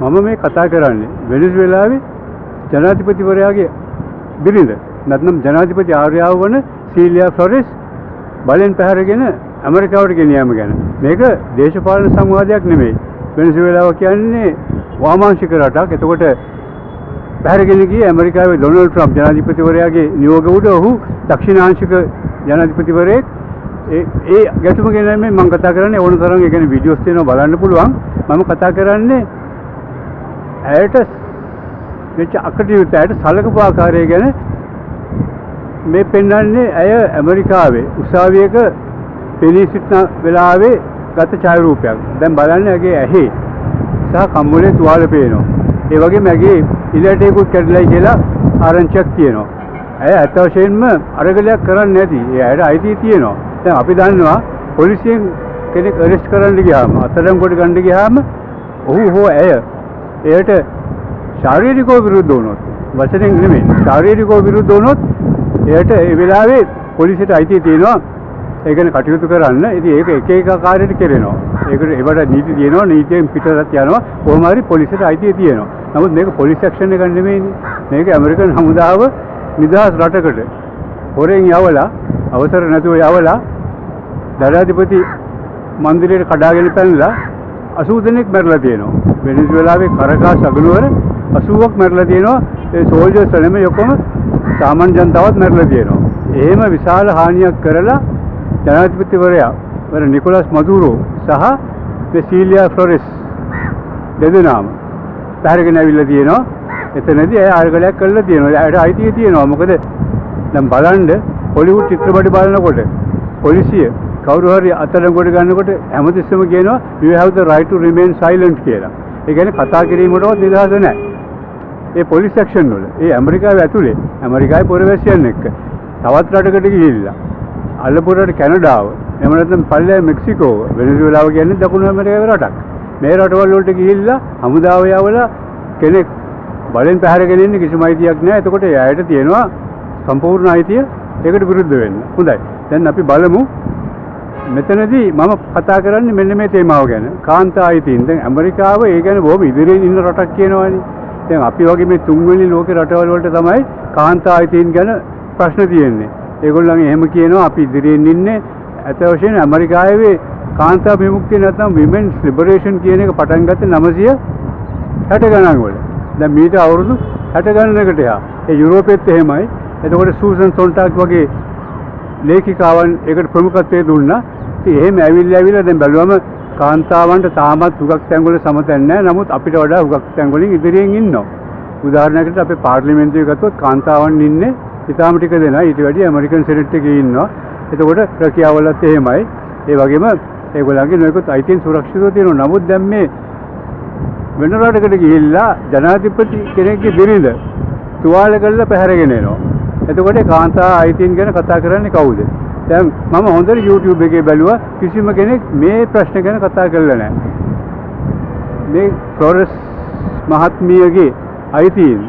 මම මේ කතා කරන්නේ වෙනසුවෙලාවේ ජනාධිපතිවරයාගේ බිරිඳ නැත්නම් ජනාධිපති ආර්යාව වන සීලියා ෆ්ලොරෙස් බලෙන් පැහැරගෙන ඇමරිකාවට ගෙන යාම ගැන. මේක දේශපාලන සංවාදයක් නෙමෙයි. වෙනසුවෙලාව කියන්නේ වාමාංශික රටක්. එතකොට පැහැරගෙන ගියේ ඇමරිකාවේ ඩොනල්ඩ් ට්‍රම්ප් ජනාධිපතිවරයාගේ නියෝග උඩ ඔහු දක්ෂිණාංශික ජනාධිපතිවරයෙක්. ඒ ගැටුම ගැන මම කතා කරන්නේ ඕන තරම් ඒ කියන්නේ වීඩියෝස් තියෙනවා බලන්න පුළුවන්. මම කතා කරන්නේ ඇයට වෙච්ච අකටයුත්තට සලකපු ආකාරය ගැන. මේ පෙන්වන්නේ ඇය ඇමරිකාවේ උසාවියක පෙනී සිටින වෙලාවේ ගත ඡායාරූපයක්. දැන් බලන්න ඇගේ ඇහි සහ කම්මුලේ තුවාල පේනවා. ඒ වගේම ඇගේ ඉලටේකුත් කැඩලයි කියලා ආරංචියක් තියෙනවා. ඇය අත වශයෙන්ම අරගලයක් කරන්නේ නැති. ඒ ඇයට අයිතිය තියෙනවා. දැන් අපි දන්නවා පොලිසියෙන් කෙනෙක් අරෙස්ට් කරන්න ගියාම අත්අඩංගුවට ගන්න ගියාම ඔහු හෝ ඇය එයට ශාරීරිකව විරුද්ධ වුණොත් වචනෙන් නෙමෙයි ශාරීරිකව විරුද්ධ වුණොත් එයට ඒ වෙලාවේ පොලිසියට අයිතිය තියෙනවා ඒ ගැන කටයුතු කරන්න. ඉතින් ඒක එක එක ආකාරයට කෙරෙනවා. ඒකට ඒවට නීති තියෙනවා. නීතියෙන් පිටතට යනවා. කොහොම හරි පොලිසියට අයිතිය තියෙනවා. නමුත් මේක පොලිස් ඇක්ෂන් එකක් නෙමෙයිනේ. මේක ඇමරිකන් හමුදාව නිදහස් රටකට හොරෙන් යවලා අවසර නැතුව යවලා ජනාධිපති මන්දිරයට කඩාගෙන පැනලා 80 දෙනෙක් මැරලා තියෙනවා. වෙනසුවෙලාවේ කරකාස් අගනුවර 80ක් මැරලා තියෙනවා. ඒ සෝල්ජර්ස් නෙමෙයි ඔක්කොම සාමාන්‍ය ජනතාවත් මැරලා තියෙනවා. එහෙම විශාල හානියක් කරලා ජනාධිපතිවරයා වර නිකොලස් මදුරෝ සහ සීලියා ෆ්ලොරෙස් දෙදෙනාම පැහැරගෙන ඇවිල්ලා තියෙනවා. එතනදී ඇය අරගලයක් කළා තියෙනවා. ඇයට අයිතිය තියෙනවා. මොකද දැන් බලන්න හොලිවුඩ් චිත්‍රපට බලනකොට පොලිසිය කවුරු හරි අත්අඩංගුවට ගන්නකොට හැමතිස්සෙම කියනවා you have the right to remain silent කියලා. ඒ කියන්නේ කතා කිරීමටවත් නිදහස නැහැ. ඒ පොලිස් ඇක්ෂන් වල ඒ ඇමරිකාවේ ඇතුලේ ඇමරිකාවේ පුරවැසියන් එක්ක තවත් රටකට ගිහිල්ලා අල්ලපුරට කැනඩාව එහෙම නැත්නම් පල්ලේ මෙක්සිකෝ වෙනසුවෙලාව කියන්නේ දකුණු ඇමරිකාවේ රටක්. මේ රටවල් වලට ගිහිල්ලා හමුදාව යවලා කෙනෙක් බලෙන් පැහැරගෙන ඉන්න කිසිම අයිතියක් නැහැ. එතකොට එයාට තියෙනවා සම්පූර්ණ අයිතිය ඒකට විරුද්ධ වෙන්න. හොඳයි. දැන් අපි බලමු මෙතනදී මම කතා කරන්නේ මෙන්න මේ තේමාව ගැන. කාන්තා අයිතීන්. දැන් ඇමරිකාව ඒ ගැන බොහොම ඉදිරියෙන් ඉන්න රටක් කියනවානේ. දැන් අපි වගේ මේ තුන්වෙනි ලෝකේ රටවල් වලට තමයි කාන්තා අයිතීන් ගැන ප්‍රශ්න තියෙන්නේ. ඒගොල්ලන් එහෙම කියනවා අපි ඉදිරියෙන් ඉන්නේ. අත වශයෙන් ඇමරිකාවේ කාන්තා විමුක්තිය නැත්නම් women's liberation කියන එක පටන් ගත්තේ 960 ගණන් වල. දැන් මීට අවුරුදු 60 ගණනකට එහා. ඒ යුරෝපෙත් එහෙමයි. එතකොට සූසන් සොන්ටාග් වගේ ලේඛිකාවන් ඒකට ප්‍රමුඛත්වය දුන්නා. ඉතින් එහෙම ඇවිල්ලා දැන් බැලුවම කාන්තාවන්ට තාමත් හුඟක් තැන්වල සමතැන් නැහැ. නමුත් අපිට වඩා හුඟක් තැන්වලින් ඉදිරියෙන් ඉන්නවා. උදාහරණයකට අපේ පාර්ලිමේන්තුවේ ගත්තොත් කාන්තාවන් ඉන්නේ ඉතාලම ටික දෙනා. ඊට වැඩිය ඇමරිකන් සෙනෙට් එකේ ඉන්නවා. එතකොට රැකියාවලත් එහෙමයි. ඒ වගේම ඒගොල්ලන්ගේ නොයෙකුත් අයිතීන් සුරක්ෂිතව තියෙනවා. නමුත් දැන් මේ වෙන රටකට ගිහිල්ලා ජනාධිපති කෙනෙක්ගේ බිරිඳ තුවාල කරලා පැහැරගෙන එනවා. එතකොට කාන්තා අයිතීන් ගැන කතා කරන්නේ කවුද? දැන් මම හොඳට YouTube එකේ බැලුවා කිසිම කෙනෙක් මේ ප්‍රශ්න ගැන කතා කරලා නැහැ. මේ ෆ්ලොරස් මහත්මියගේ අයිතීන්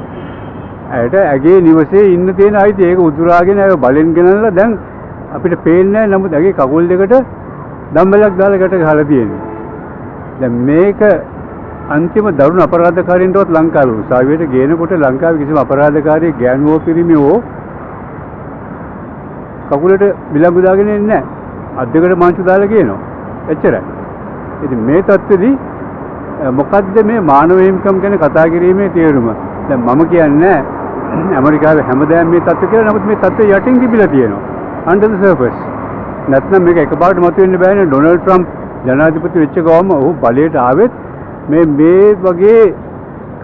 ඇයට ඇගේ නිවසේ ඉන්න තියෙන අයිතිය ඒක උදුරාගෙන ඇය බලෙන් ගෙනල්ලා දැන් අපිට පේන්නේ නැහැ. නමුත් ඇගේ කකුල් දෙකට දම්බලයක් දාලා ගැට ගහලා තියෙනවා. දැන් මේක අන්තිම දරුණු අපරාධකාරීන්ටවත් ලංකාවේ උසාවියට ගේනකොට ලංකාවේ කිසිම අපරාධකාරියෙක් ගෑනුවෝ පිරිමිවෝ කකුලට විලංගු දාගෙන ඉන්නේ නැහැ. අත් දෙකට මාංචු දාලා ගේනවා. එච්චරයි. ඉතින් මේ තත්ත්වෙදී මොකද්ද මේ මානව හිමිකම් ගැන කතා කිරීමේ තේරුම? දැන් මම කියන්නේ ඇමරිකාවේ හැමදාම මේ තත්ත්වය කියලා. නමුත් මේ තත්ත්වය යටින් තිබිලා තියෙනවා. under the surface. නැත්නම් මේක එකපාරට මතුවෙන්න බෑනේ. ඩොනල්ඩ් ට්‍රම්ප් ජනාධිපති වෙච්ච ගමන් ඔහු බලයට ආවෙත් මේ වගේ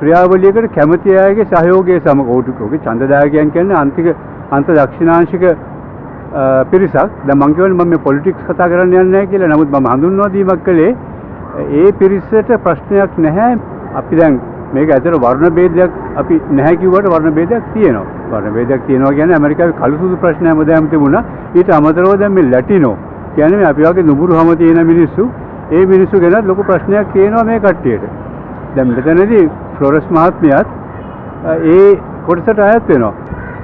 ක්‍රියාවලියකට කැමති අයගේ සහයෝගය සමග ඔහුගේ ඡන්දදායකයන් කියන්නේ අන්ත දක්ෂිණාංශික පිරිසක්. දැන් මම කියන්නේ මම මේ පොලිටික්ස් කතා කරන්න යන්නේ නැහැ කියලා. නමුත් මම හඳුන්වා දීමක් කළේ ඒ පිරිසට ප්‍රශ්නයක් නැහැ. අපි දැන් මේක ඇතර වර්ණ ભેදයක් අපි නැහැ කිව්වට වර්ණ ભેදයක් තියෙනවා. වර්ණ ભેදයක් තියෙනවා කියන්නේ ඇමරිකාවේ කළු සුදු ප්‍රශ්න හැමදාම තිබුණා. ඊට අමතරව දැන් මේ ලැටිනෝ කියන්නේ මේ අපි වගේ නුඹුරු හැම තියෙන මිනිස්සු ඒ මිනිස්සු ගැන ලොකු ප්‍රශ්නයක් තියෙනවා මේ කට්ටියට. දැන් මෙතනදී ෆ්ලොරස් මහත්මියත් ඒ කොටසට අයත් වෙනවා.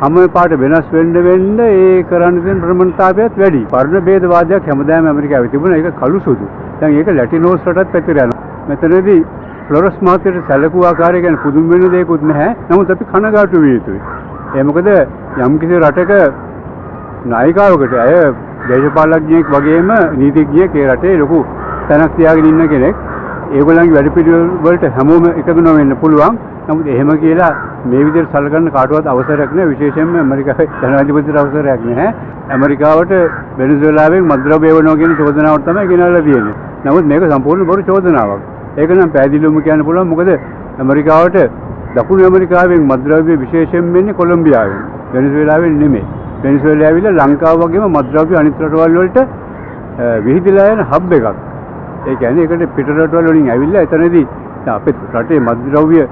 හැම පාට වෙනස් වෙන්න ඒ කරන්න තියෙන ප්‍රමණතාවයත් වැඩි. වර්ණ ભેදවාදයක් හැමදාම ඇමරිකාවේ තිබුණා. ඒක කළු සුදු. දැන් ඒක ලැටිනෝස් රටත් පැතිර යනවා. මෙතනදී ෆ්ලොරස් මහත්තයට සැලකුව ආකාරය ගැන පුදුම වෙන දෙයක්වත් නැහැ. නමුත් අපි කනගාටු විය යුතුයි. ඒ මොකද යම්කිසි රටක නායිකාවකට අය දේශපාලඥයෙක් වගේම නීතිඥයෙක් ඒ රටේ ලොකු තැනක් තියාගෙන ඉන්න කෙනෙක්. ඒගොල්ලන්ගේ වැඩ පිළිවෙල වලට හැමෝම එකඟ නොවෙන්න පුළුවන්. නමුත් එහෙම කියලා මේ විදිහට සලකන්න කාටවත් අවසරයක් නැහැ. විශේෂයෙන්ම ඇමරිකාවේ ජනාධිපතිට අවසරයක් නැහැ. ඇමරිකාවට වෙනසුවෙලාවෙන් මද්ද්‍රව්‍ය වෙනවා කියන චෝදනාවක් තමයි ගෙනල්ලා තියෙන්නේ. නමුත් මේක සම්පූර්ණ බොරු චෝදනාවක්. ඒක නම් පැහැදිලිවම කියන්න පුළුවන්. මොකද ඇමරිකාවට දකුණු ඇමරිකාවෙන් මද්ද්‍රව්‍ය විශේෂයෙන් වෙන්නේ කොලොම්බියාවෙන්. වෙනසුවෙලාවෙන් නෙමෙයි. වෙනසුවෙලා ඇවිල්ලා ලංකාව වගේම මද්ද්‍රව්‍ය අනිත් රටවල් වලට විහිදලා යන හබ් එකක්. ඒ කියන්නේ ඒකට පිට රටවල් වලින් ඇවිල්ලා එතනදී අපේ රටේ මද්ද්‍රව්‍ය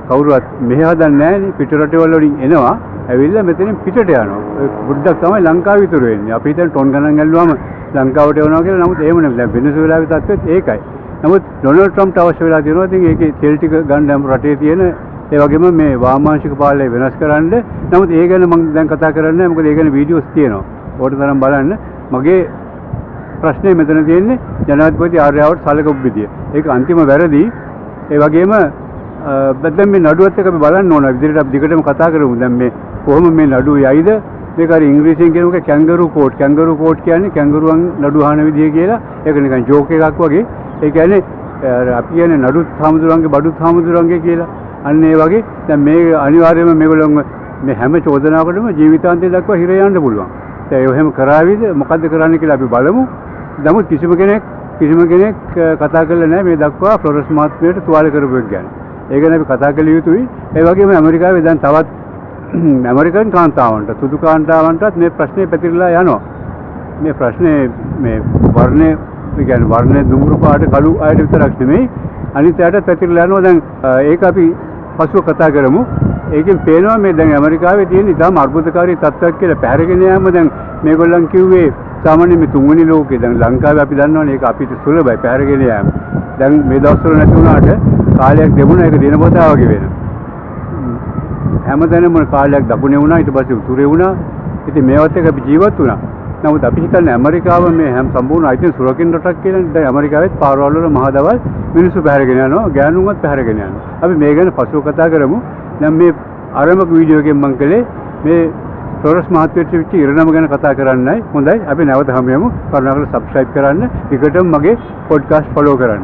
කවුරුවත් මෙහෙ හදන්නේ නැහැ නේ. පිට රටවල් වලින් එනවා. ඇවිල්ලා මෙතනින් පිටට යනවා. පොඩ්ඩක් තමයි ලංකාව විතර වෙන්නේ. අපි හිතන්නේ ටොන් ගණන් ඇල්ලුවාම ලංකාවට එවනවා කියලා. නමුත් එහෙම නෙමෙයි. දැන් වෙනසුවෙලාවේ තත්ත්වෙත් ඒකයි. නමුත් ඩොනල්ඩ් ට්‍රම්ප්ට අවශ්‍ය වෙලා තියෙනවා. ඉතින් ඒකේ තෙල් ටික ගන්න යම් රටේ තියෙන ඒ වගේම මේ වාමාංශික පාලනය වෙනස් කරන්න. නමුත් ඒ ගැන මම දැන් කතා කරන්නේ නැහැ. මොකද ඒ ගැන වීඩියෝස් තියෙනවා. ඕකට තරම් බලන්න. මගේ ප්‍රශ්නේ මෙතන තියෙන්නේ ජනාධිපති ආර්යාවට සලකපු විදිය. ඒක අන්තිම වැරදි. ඒ වගේම දැන් මේ නඩුවත් එක අපි බලන්න ඕන. ඉදිරියට අපි දිගටම කතා කරමු. දැන් මේ කොහොම මේ නඩුව යයිද? මේක හරි ඉංග්‍රීසියෙන් කියනකොට කැන්ගරූ කෝට්. කැන්ගරූ කෝට් කියන්නේ කැන්ගරුවන් නඩු අහන විදිය කියලා. ඒක නිකන් ජෝක් එකක් වගේ. ඒ කියන්නේ අපි කියන්නේ නඩුත් හාමුදුරන්ගේ බඩුත් හාමුදුරන්ගේ කියලා. අන්න ඒ වගේ දැන් මේ අනිවාර්යයෙන්ම මේගොල්ලෝ මේ හැම චෝදනාවකටම ජීවිතාන්තය දක්වා හිර යන්න පුළුවන්. දැන් ඒ එහෙම කරාවිද මොකද්ද කරන්න කියලා අපි බලමු. නමුත් කිසිම කෙනෙක් කතා කරලා නැහැ මේ දක්වා ෆ්ලොරස් මහත්මියට තුවාල කරපු එක ගැන. ඒ ගැන අපි කතා කළ යුතුයි. ඒ වගේම ඇමරිකාවේ දැන් තවත් ඇමරිකන් කාන්තාවන්ට සුදු කාන්තාවන්ටත් මේ ප්‍රශ්නේ පැතිරලා යනවා. මේ ප්‍රශ්නේ මේ වර්ණේ කියන්නේ වර්ණේ දුඹුරු පාට කළු අයට විතරක් නෙමෙයි අනිත් අයට පැතිරලා යනවා. දැන් ඒක අපි පසුව කතා කරමු. ඒකෙන් පේනවා මේ දැන් ඇමරිකාවේ තියෙන ඉතාම අර්බුදකාරී තත්ත්වයක් කියලා පැහැරගෙන යාම දැන් මේගොල්ලන් කිව්වේ සාමාන්‍ය මේ තුන්වෙනි ලෝකේ දැන් ලංකාවේ අපි දන්නවනේ ඒක අපිට සුලභයි පැහැරගෙන යාම. දැන් මේ දවස්වල නැති වුණාට කාලයක් දෙමුණා ඒක දිනපතා වගේ වෙනවා. හැමදැනම කාලයක් දකුණේ වුණා ඊට පස්සේ උතුරේ වුණා. ඉතින් මේවත් එක අපි ජීවත් වුණා. නමුත් අපි හිතන්නේ ඇමරිකාව මේ හැම සම්පූර්ණ අයිතින් සුරකින්න රටක් කියලා. දැන් ඇමරිකාවෙත් පාරවල් වල මහදවල් මිනිස්සු පැහැරගෙන යනවා. ගෑනුන්වත් පැහැරගෙන යනවා. අපි මේ ගැන පසුව කතා කරමු. දැන් මේ ආරම්භක වීඩියෝ එකෙන් මම කළේ මේ ෆ්ලොරස් මහත්මියට වෙච්ච ඉරණම ගැන කතා කරන්නයි. හොඳයි. අපි නැවත හමු යමු. කරුණාකරලා subscribe කරන්න. ඊකටම මගේ podcast follow කරන්න.